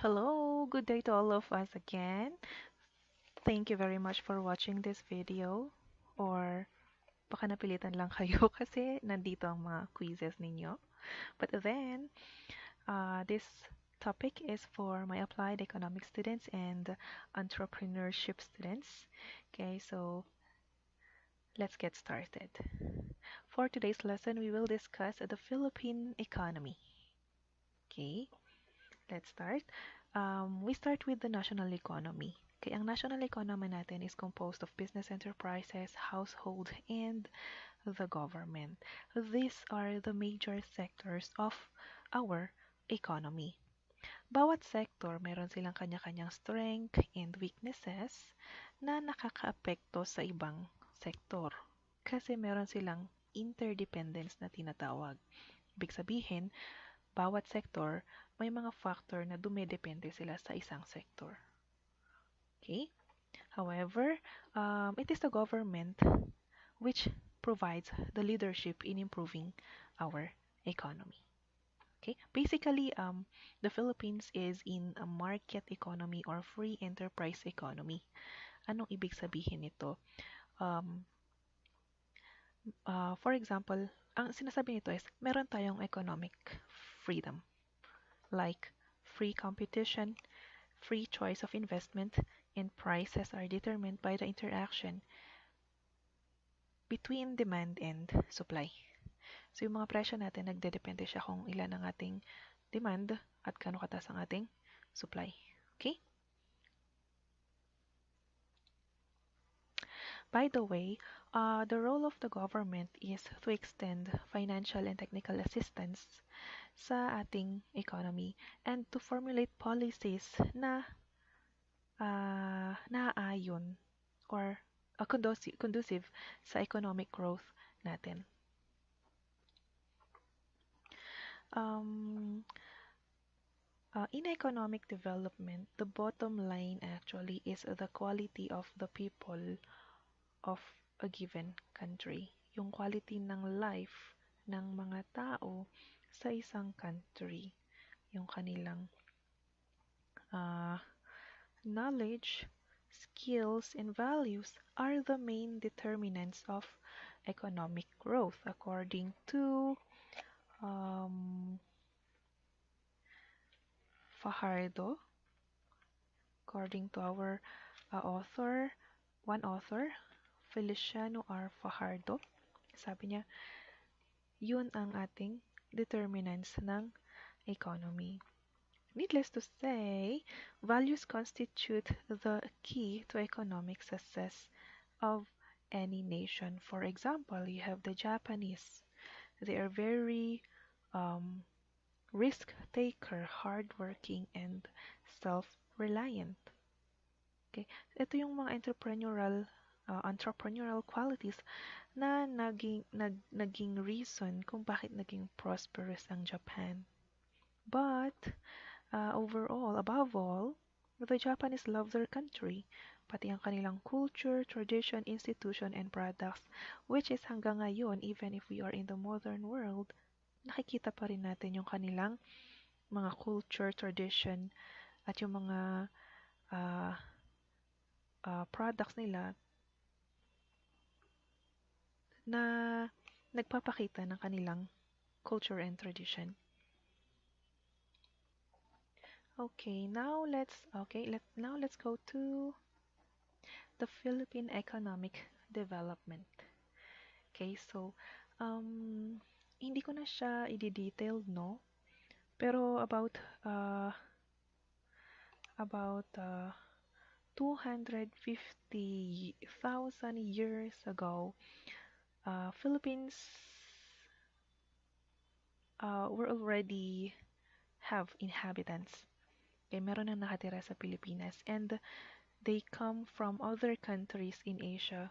Hello, good day to all of us again. Thank you very much for watching this video. Or baka napilitan lang kayo kasi nandito ang mga quizzes ninyo. But then, this topic is for my applied economic students and entrepreneurship students. Okay, so let's get started. For today's lesson, we will discuss the Philippine economy. Okay, let's start. We start with the national economy. Okay, ang national economy natin is composed of business enterprises, household, and the government. These are the major sectors of our economy. Bawat sector, meron silang kanya-kanyang strength and weaknesses na nakakaapekto sa ibang sektor. Kasi meron silang interdependence na tinatawag. Ibig sabihin, bawat sector, may mga factor na dumedepende sila sa isang sector. Okay? However, it is the government which provides the leadership in improving our economy. Okay? Basically, the Philippines is in a market economy or free enterprise economy. Anong ibig sabihin nito? Um, for example, ang sinasabi nito is meron tayong economic freedom like free competition, free choice of investment, and prices are determined by the interaction between demand and supply. So yung mga presyo natin, nagdedepende siya kung ilan ang ating demand at kano kataas ang ating supply. Okay? By the way, the role of the government is to extend financial and technical assistance sa ating economy and to formulate policies na naaayon or conducive sa economic growth natin. Um, in economic development, the bottom line actually is the quality of the people of a given country. Yung quality ng life ng mga tao sa isang country. Yung kanilang uh, knowledge, skills, and values are the main determinants of economic growth according to um, Fajardo, according to our one author, Feliciano R. Fajardo. Sabi niya, yun ang ating determinants ng economy. Needless to say, values constitute the key to economic success of any nation. For example, you have the Japanese. They are very risk taker, hardworking, and self-reliant. Okay? Ito yung mga entrepreneurial qualities na naging reason kung bakit naging prosperous ang Japan. But overall, above all, the Japanese love their country, pati ang kanilang culture, tradition, institution, and products, which is hanggang ngayon, even if we are in the modern world, nakikita pa rin natin yung kanilang mga culture, tradition, at yung mga uh, products nila na nagpapakita ng kanilang culture and tradition. Now let's go to the Philippine economic development. Okay, so hindi ko na siya i-detail, no? Pero about 250,000 years ago, Philippines were already have inhabitants. Okay, meron na nakatira sa Pilipinas and they come from other countries in Asia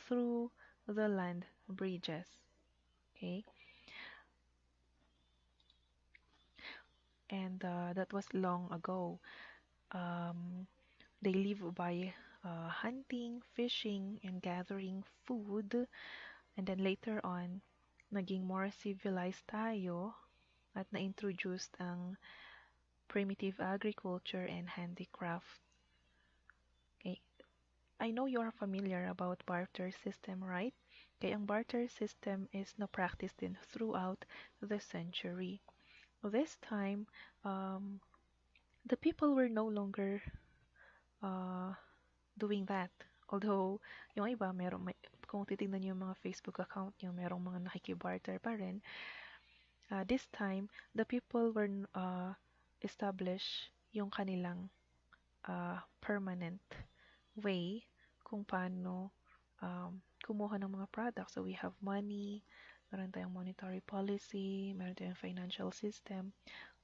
through the land bridges. Okay, and that was long ago. They live by hunting, fishing, and gathering food. And then later on, naging more civilized tayo at na-introduced ang primitive agriculture, and handicraft. Okay. I know you are familiar about barter system, right? Okay, ang barter system is na practice din throughout the century. This time, um, the people were no longer uh, doing that. Although, yung iba, kung titignan niyo yung mga Facebook account niyo, merong mga nakikibarter pa rin. This time, the people were establish yung kanilang permanent way kung paano kumuha ng mga products. So we have money, meron tayong monetary policy, meron tayong financial system.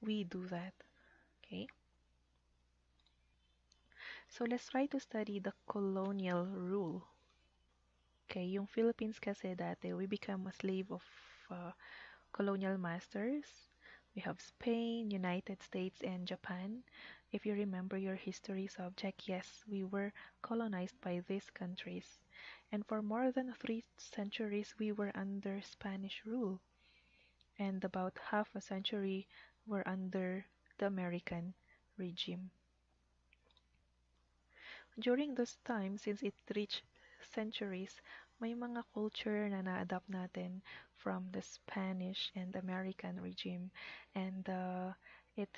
We do that. Okay? So let's try to study the colonial rule. Okay, yung Philippines kasi dati, we become a slave of uh, colonial masters. We have Spain, United States, and Japan. If you remember your history subject, yes, we were colonized by these countries. And for more than 3 centuries, we were under Spanish rule. And about half a century, were under the American regime. During this time, since it reached centuries, may mga culture na na-adapt natin from the Spanish and American regime. And it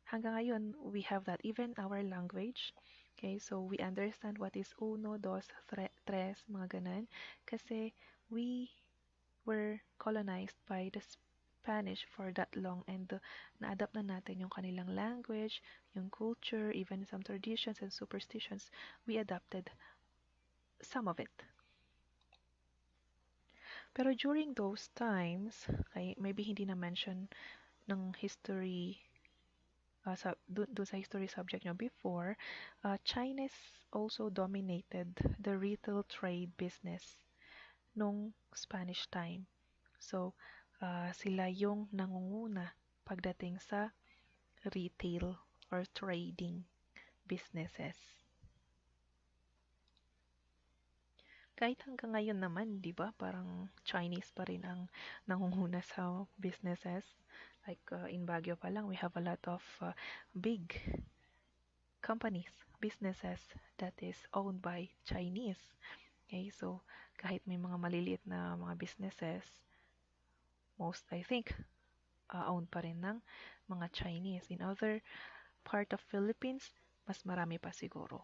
hanggang ngayon, we have that. Even our language, okay, so we understand what is uno, dos, tres, mga ganun. Kasi we were colonized by the Spanish for that long and na-adapt na natin yung kanilang language, yung culture, even some traditions and superstitions, we adapted some of it. Pero during those times, okay, maybe hindi na mention ng history do sa history subject nyo before, Chinese also dominated the retail trade business nung Spanish time. So, sila yung nangunguna pagdating sa retail or trading businesses. Kahit hanggang ngayon naman, di ba, parang Chinese pa rin ang nangunguna sa businesses. Like in Baguio pa lang, we have a lot of big companies, businesses that is owned by Chinese. Okay, so kahit may mga maliliit na mga businesses, most I think owned pa rin ng mga Chinese. In other part of Philippines, mas marami pa siguro.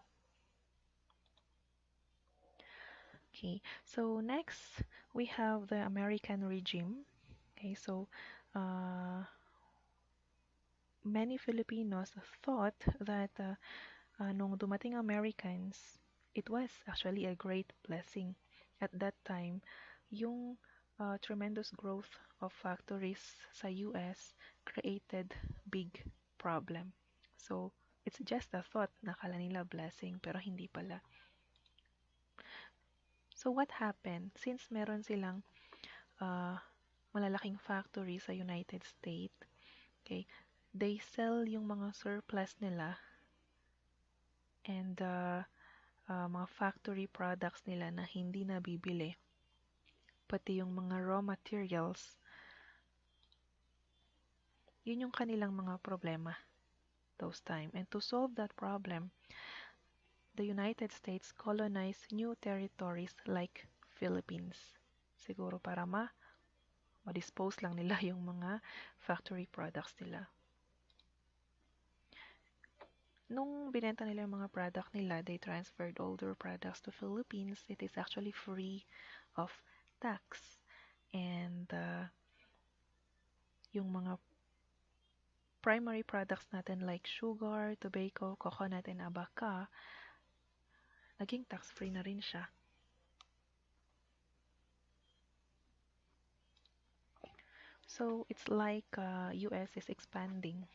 Okay, so next we have the American regime. Okay, so many Filipinos thought that nung dumating Americans, it was actually a great blessing. At that time, yung tremendous growth of factories sa US created big problem. So, it's just a thought na kala nila blessing pero hindi pala. So, what happened? Since meron silang uh, malalaking factory sa United States, okay, they sell yung mga surplus nila and mga factory products nila na hindi nabibili. Pati yung mga raw materials, yun yung kanilang mga problema those time. And to solve that problem, the United States colonized new territories like Philippines. Siguro para ma-dispose lang nila yung mga factory products nila. Nung binenta nila yung mga product nila, they transferred all their products to Philippines. It is actually free of tax. And yung mga primary products natin like sugar, tobacco, coconut, and abaca, naging tax-free na rin siya. So, it's like US is expanding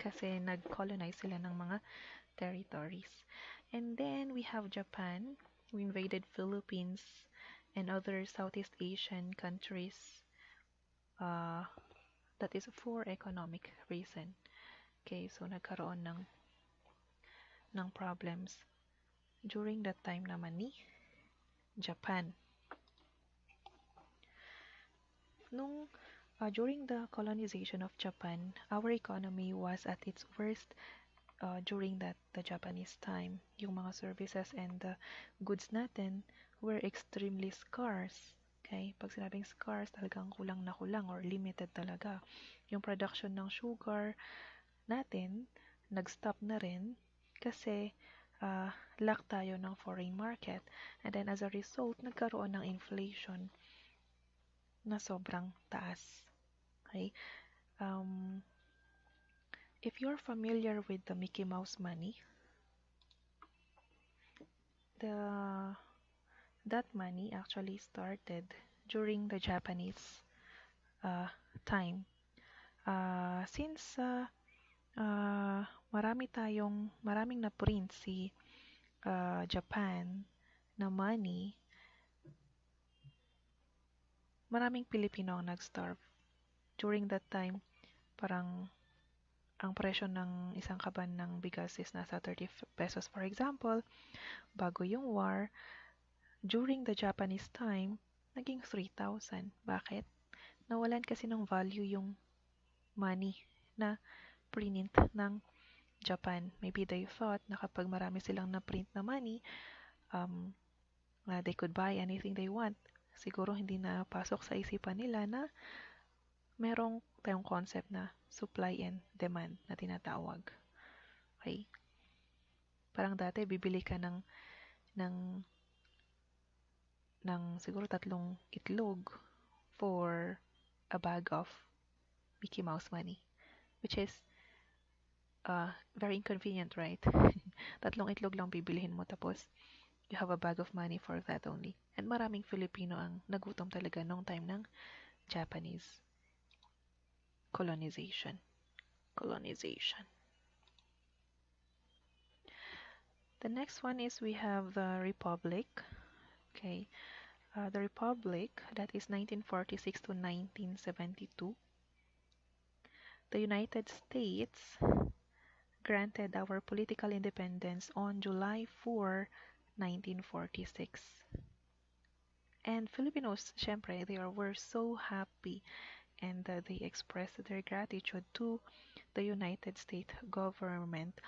kasi nag-colonize sila ng mga territories. And then, we have Japan, who invaded Philippines and other Southeast Asian countries. That is for economic reason. Okay, so nagkaroon ng problems during that time naman ni Japan. Nung During the colonization of Japan, our economy was at its worst during the Japanese time. Yung mga services and the goods natin were extremely scarce. Okay? Pag sinabing scarce, talagang kulang or limited talaga. Yung production ng sugar natin, nag-stop na rin kasi lack tayo ng foreign market. And then as a result, nagkaroon ng inflation na sobrang taas. Okay? Um, if you're familiar with the Mickey Mouse money, the that money actually started during the Japanese uh, time. Since maraming na print si Japan na money, maraming Pilipino ang nag-starve. During that time, parang ang presyo ng isang kaban ng bigas is nasa 30 pesos for example, bago yung war, during the Japanese time, naging 3,000. Bakit? Nawalan kasi ng value yung money na print ng Japan. Maybe they thought na kapag marami silang na-print na money, um, they could buy anything they want. Siguro hindi na pasok sa isipan nila na merong tayong concept na supply and demand na tinatawag. Okay? Parang dati bibili ka ng, ng siguro 3 itlog for a bag of Mickey Mouse money, which is very inconvenient, right? 3 itlog lang bibilihin mo tapos you have a bag of money for that only. And maraming Filipino ang nagutom talaga nung time ng Japanese colonization. Colonization. The next one is we have the Republic. Okay, the Republic, that is 1946 to 1972. The United States granted our political independence on July 4, 1946. And Filipinos, syempre, were so happy and they expressed their gratitude to the United States government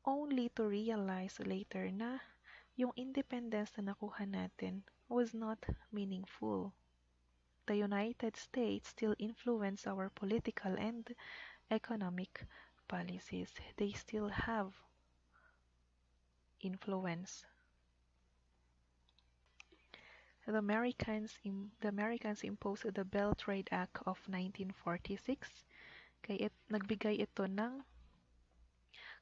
only to realize later na yung independence na nakuha natin was not meaningful. The United States still influence our political and economic policies. They still have influence. The Americans imposed the Bell Trade Act of 1946. Kaya nagbigay ito ng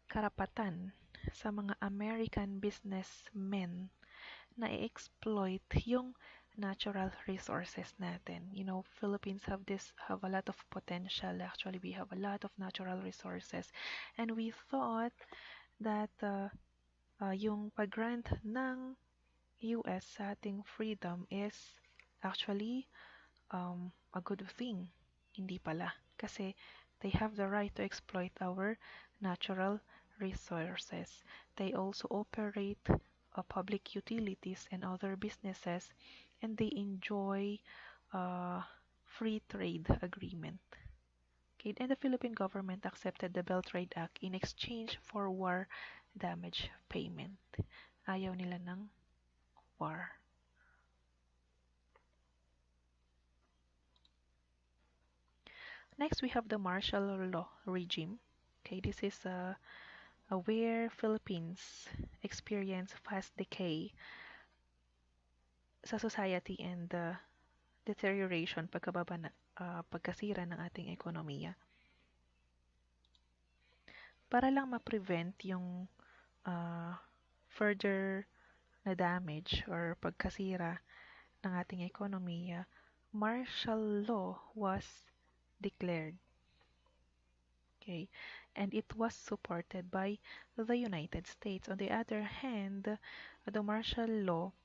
karapatan sa mga American businessmen na i-exploit yung natural resources natin. You know, Philippines have a lot of potential. Actually, we have a lot of natural resources. And we thought that yung pag-grant ng US sa ating freedom is actually a good thing. Hindi pala. Kasi they have the right to exploit our natural resources. They also operate public utilities and other businesses, and they enjoy free trade agreement. Okay, and the Philippine government accepted the Bell Trade Act in exchange for war damage payment. Ayaw nila ng war. Next, we have the martial law regime. Okay, this is where Philippines experience fast decay sa society and deterioration pagkasira ng ating ekonomiya. Para lang ma-prevent yung further na damage or pagkasira ng ating ekonomiya, martial law was declared. Okay, and it was supported by the United States. On the other hand, the martial law,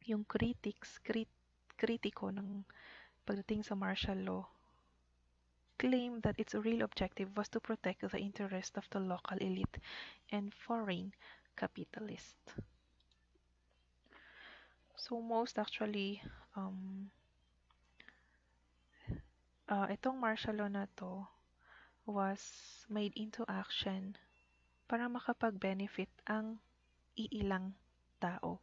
yung kritiko ng pagdating sa martial law, claim that its real objective was to protect the interest of the local elite and foreign capitalists. So most actually Itong martial law na to was made into action para makapag-benefit ang iilang tao,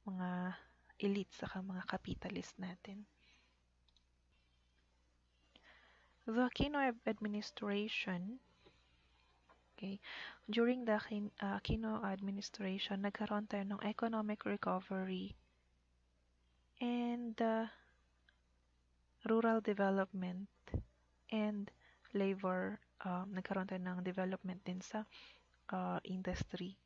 mga elite saka mga capitalist natin. The Aquino administration, okay, during the Aquino administration, nagkaroon tayo ng economic recovery and rural development and labor, nagkaroon tayo ng development din sa industry.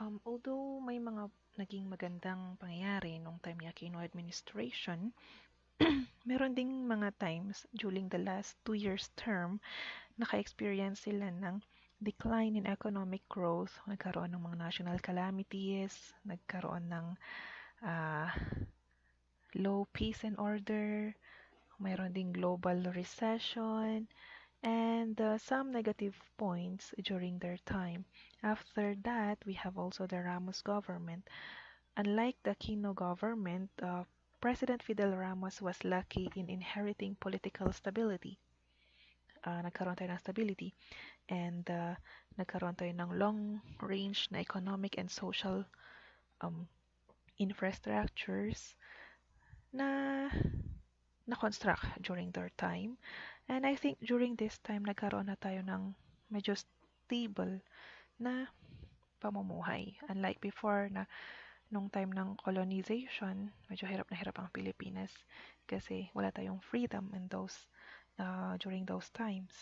Although may mga naging magandang pangyayari nung time ni Aquino administration, meron ding mga times during the last 2 years term, naka-experience sila ng decline in economic growth, nagkaroon ng mga national calamities, nagkaroon ng uh, low peace and order, mayroon ding global recession, and some negative points during their time. After that, we have also the Ramos government. Unlike the Aquino government, President Fidel Ramos was lucky in inheriting political stability. Nagkaroon tayo ng stability and nagkaroon tayo ng long-range na economic and social um, infrastructures na na-construct during their time. And I think during this time, nagkaroon na tayo ng medyo stable na pamumuhay. Unlike before na nung time ng colonization, medyo hirap na hirap ang Pilipinas kasi wala tayong freedom in those during those times.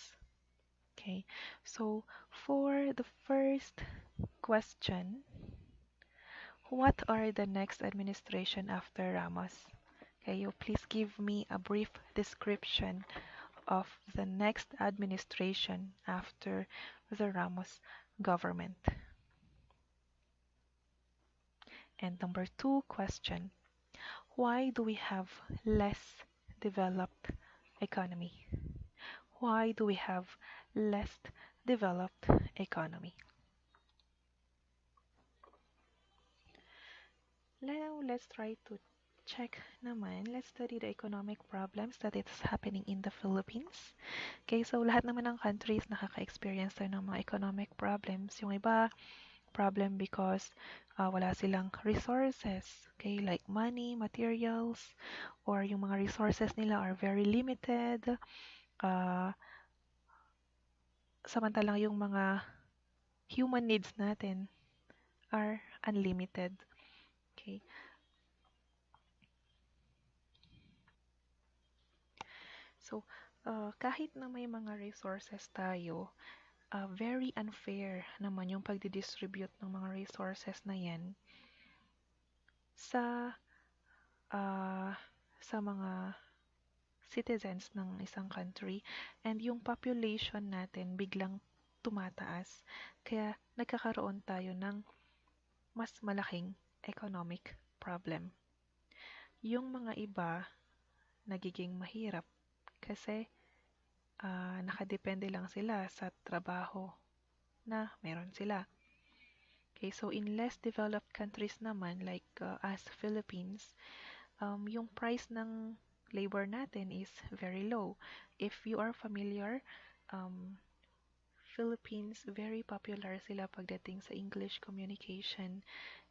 Okay, so for the first question, what are the next administration after Ramos? Can you please give me a brief description of the next administration after the Ramos government? And number two question, why do we have less developed economy? Why do we have less developed economy? Now, let's try to check naman. Let's study the economic problems that is happening in the Philippines. Okay, so lahat naman ng countries nakaka-experience tayo ng mga economic problems. Yung iba, problem because wala silang resources, okay, like money, materials, or yung mga resources nila are very limited. Samantalang yung mga human needs natin are unlimited. Okay. So, kahit na may mga resources tayo, very unfair naman yung pagdidistribute ng mga resources na yan sa uh, sa mga citizens ng isang country, and yung population natin biglang tumataas. Kaya nagkakaroon tayo ng mas malaking economic problem. Yung mga iba nagiging mahirap kasi nakadepende lang sila sa trabaho na meron sila. Okay, so in less developed countries naman like as Philippines, yung price ng labor natin is very low. If you are familiar, Philippines, very popular sila pagdating sa English communication,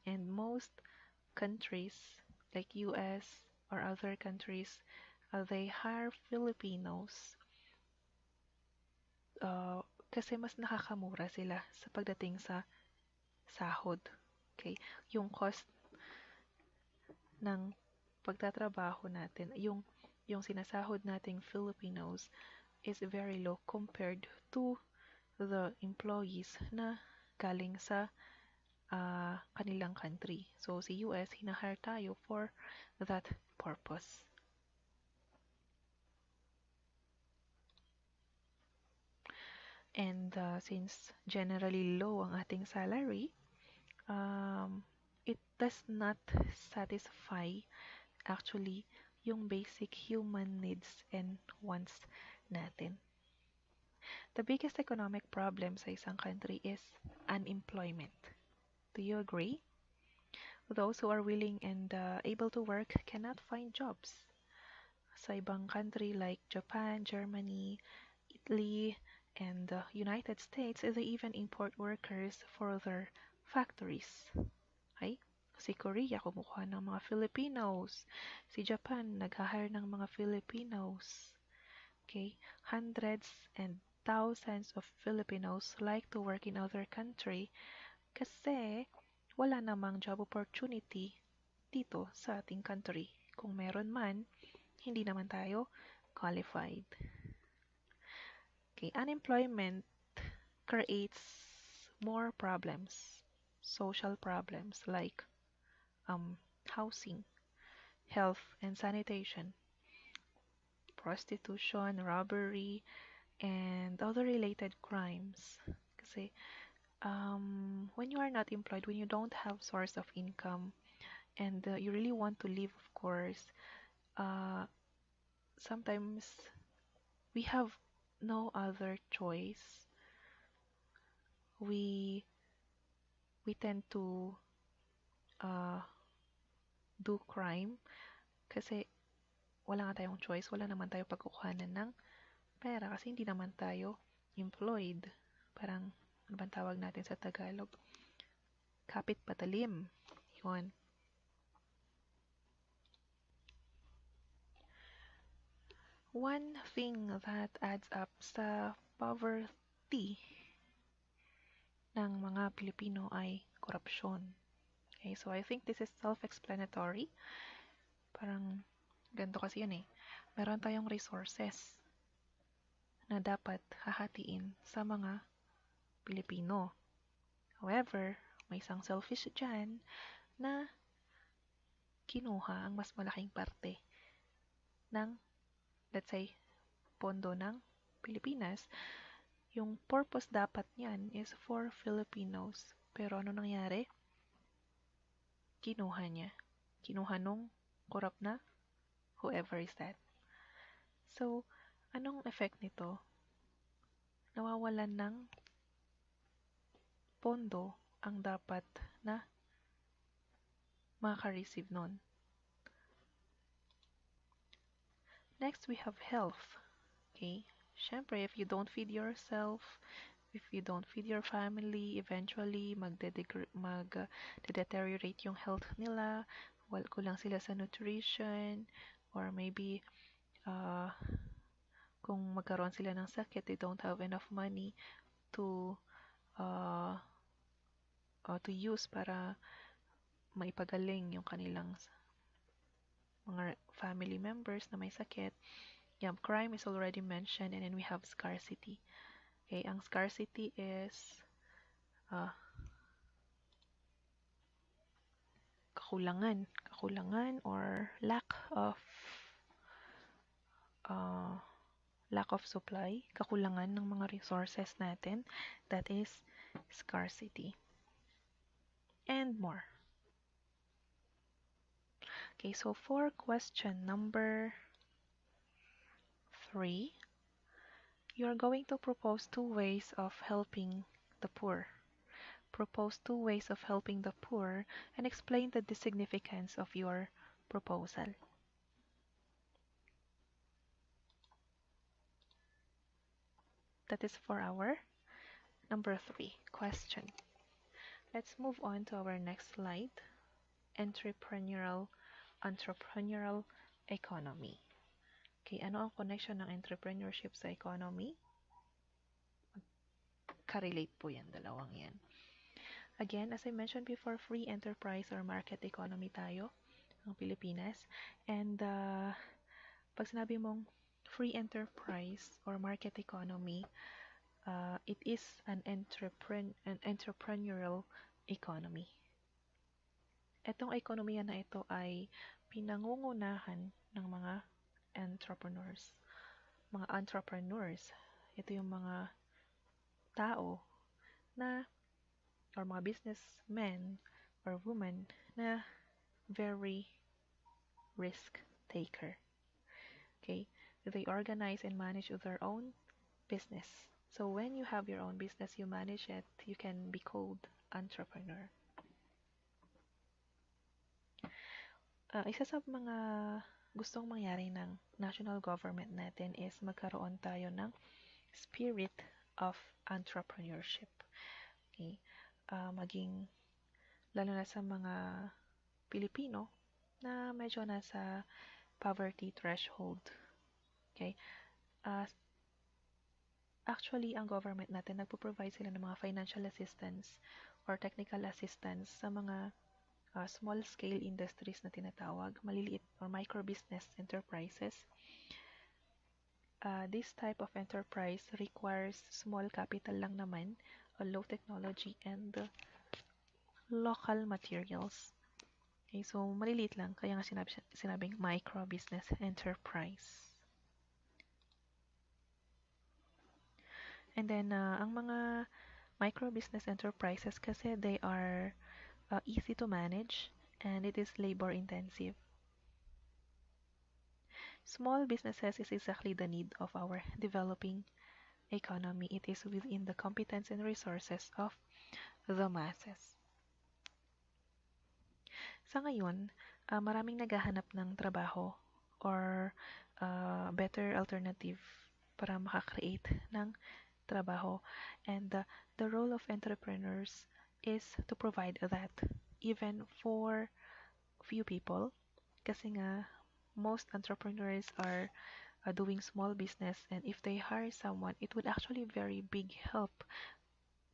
and most countries like US or other countries, they hire Filipinos kasi mas nakakamura sila sa pagdating sa sahod. Okay, yung cost ng pagtatrabaho natin, yung sinasahod nating Filipinos is very low compared to the employees na galing sa kanilang country. So, si US, hinahire tayo for that purpose. And since generally low ang ating salary, it does not satisfy actually yung basic human needs and wants natin. The biggest economic problem sa isang country is unemployment. Do you agree? Those who are willing and able to work cannot find jobs. Sa ibang country like Japan, Germany, Italy, and the United States, they even import workers for their factories. Okay? Si Korea, kumukuha ng mga Filipinos. Si Japan, nag-hire ng mga Filipinos. Okay? Hundreds and thousands of Filipinos like to work in other country kasi wala namang job opportunity dito sa ating country. Kung meron man, hindi naman tayo qualified. Okay, unemployment creates more problems, social problems like housing, health and sanitation, prostitution, robbery, and other related crimes. Kasi when you are not employed, when you don't have source of income, and you really want to live, of course, uh, sometimes we have no other choice. We we tend to uh, do crime kasi wala nga tayong choice, wala naman tayo pagkukuhanan ng pera kasi hindi naman tayo employed. Parang, ano bang tawag natin sa Tagalog? Kapit patalim. Yun. One thing that adds up sa poverty ng mga Pilipino ay korupsyon. Okay, so I think this is self-explanatory. Parang ganito kasi yun eh. Meron tayong resources na dapat hahatiin sa mga Pilipino. However, may isang selfish dyan na kinuha ang mas malaking parte ng, let's say, pondo ng Pilipinas. Yung purpose dapat niyan is for Filipinos. Pero ano nangyari? Kinuha niya. Kinuha nung corrupt na whoever is that. So, anong effect nito? Nawawalan ng pondo ang dapat na maka-receive nun. Next, we have health. Okay? Syempre, if you don't feed yourself, if you don't feed your family, eventually mag-deteriorate yung health nila, kulang sila sa nutrition, or maybe uh, kung magkaroon sila ng sakit, they don't have enough money to uh, to use para maipagaling yung kanilang mga family members na may sakit. Yeah, crime is already mentioned, and then we have scarcity. Okay, ang scarcity is uh, kakulangan or uh, lack of supply, kakulangan ng mga resources natin, that is scarcity. And more. Okay, so for question number 3, you're going to propose 2 ways of helping the poor. Propose 2 ways of helping the poor and explain the significance of your proposal. That is for our number 3 question. Let's move on to our next slide. Entrepreneurial economy. Okay, ano ang connection ng entrepreneurship sa economy? Ka-relate po yan, dalawang yan. Again, as I mentioned before, free enterprise or market economy tayo, ang Pilipinas. And pag sinabi mong free enterprise or market economy, it is an entrepreneurial economy. Itong ekonomiya na ito ay pinangungunahan ng mga entrepreneurs. Mga entrepreneurs, ito yung mga tao na or mga businessmen or women na very risk taker. Okay? They organize and manage their own business. So when you have your own business, you manage it, you can be called entrepreneur. Isa sa mga gustong mangyari ng national government natin is magkaroon tayo ng spirit of entrepreneurship. Okay? Maging lalo na sa mga Pilipino na medyo nasa poverty threshold. Okay? Uh, Actually, ang government natin nagpo-provide sila ng mga financial assistance or technical assistance sa mga small-scale industries na tinatawag, maliliit or micro-business enterprises. This type of enterprise requires small capital lang naman, low technology, and local materials. Okay, so maliliit lang, kaya nga sinabing micro-business enterprise. And then, ang mga micro-business enterprises kasi they are easy to manage and it is labor-intensive. Small businesses is exactly the need of our developing economy. It is within the competence and resources of the masses. Sa ngayon, maraming naghahanap ng trabaho or better alternative para makakreate ng trabaho. And the role of entrepreneurs is to provide that even for few people. Kasi nga, most entrepreneurs are doing small business and if they hire someone, it would actually very big help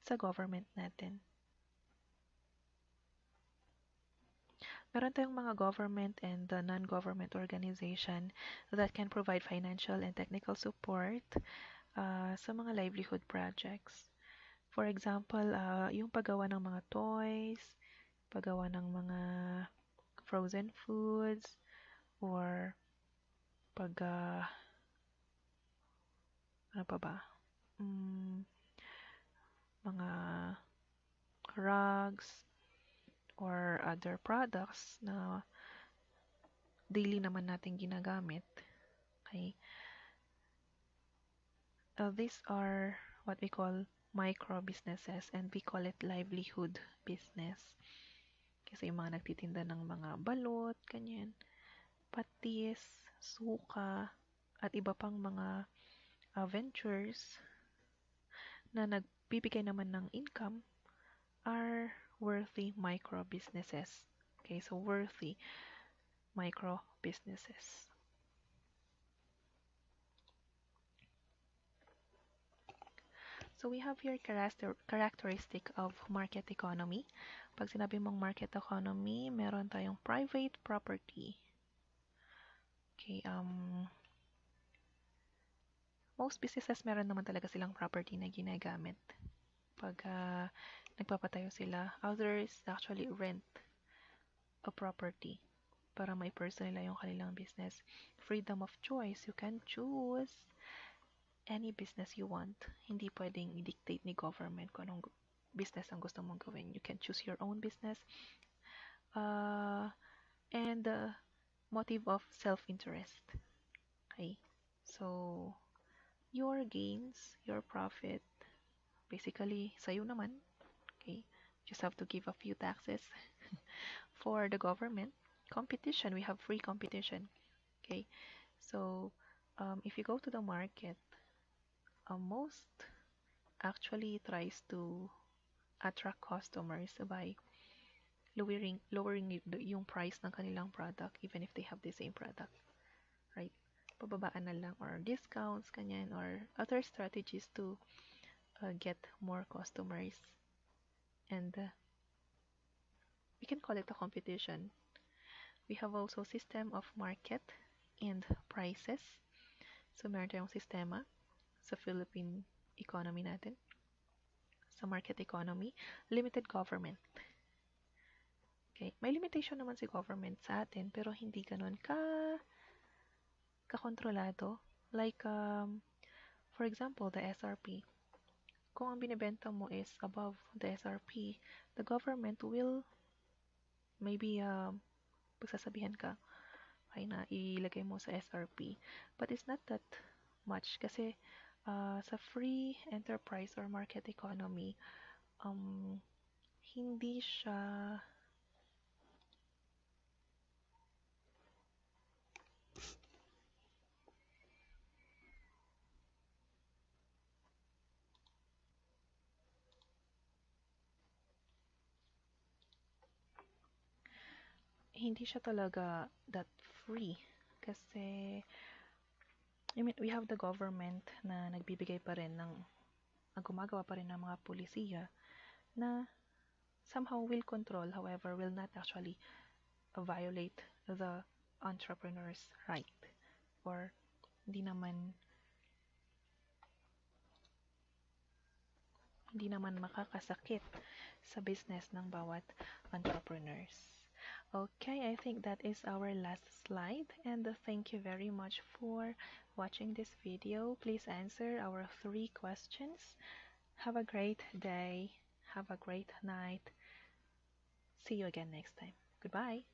sa government natin. Meron tayong mga government and non-government organization that can provide financial and technical support sa mga livelihood projects. For example, yung paggawa ng mga toys, paggawa ng mga frozen foods, or pag, ano pa ba? Mga rugs, or other products na daily naman natin ginagamit. Okay? These are what we call micro businesses and we call it livelihood business. Kasi yung mga nagtitinda ng mga balot, kanyan, patis, suka, at iba pang mga ventures na nagbibigay naman ng income are worthy micro businesses. Okay, so worthy micro businesses. So we have here characteristic of market economy. Pag sinabi mong market economy, meron tayong private property. Okay, most businesses meron naman talaga silang property na ginagamit. Pag nagpapatayo sila, others actually rent a property para may personal nila yung kanilang business. Freedom of choice, you can choose any business you want. Hindi pwedeng i-dictate ni government kung anong business ang gusto mong gawin. You can choose your own business. And the motive of self-interest. Okay? So, your gains, your profit, basically, sa'yo naman. Okay? Just have to give a few taxes for the government. Competition, we have free competition. Okay? So, if you go to the market, most actually tries to attract customers by lowering yung price ng kanilang product even if they have the same product, right? Pababaan na lang or discounts, kanyan, or other strategies to get more customers. And we can call it a competition. We have also system of market and prices. So meron tayong sistema sa Philippine economy natin. Sa market economy, limited government. Okay, may limitation naman si government sa atin pero hindi ganoon kakontrolado. Like for example, the SRP. Kung ang binebenta mo is above the SRP, the government will maybe pagsasabihan ka ay na ilagay mo sa SRP. But it's not that much kasi sa free enterprise or market economy, hindi siya hindi siya talaga that free. Kasi, I mean, we have the government na nagbibigay pa rin ng, gumagawa pa rin ng mga pulisiya na somehow will control, however, will not actually violate the entrepreneur's right or hindi naman hindi naman makakasakit sa business ng bawat entrepreneurs. Okay, I think that is our last slide and thank you very much for watching this video. Please answer our 3 questions. Have a great day. Have a great night. See you again next time. Goodbye.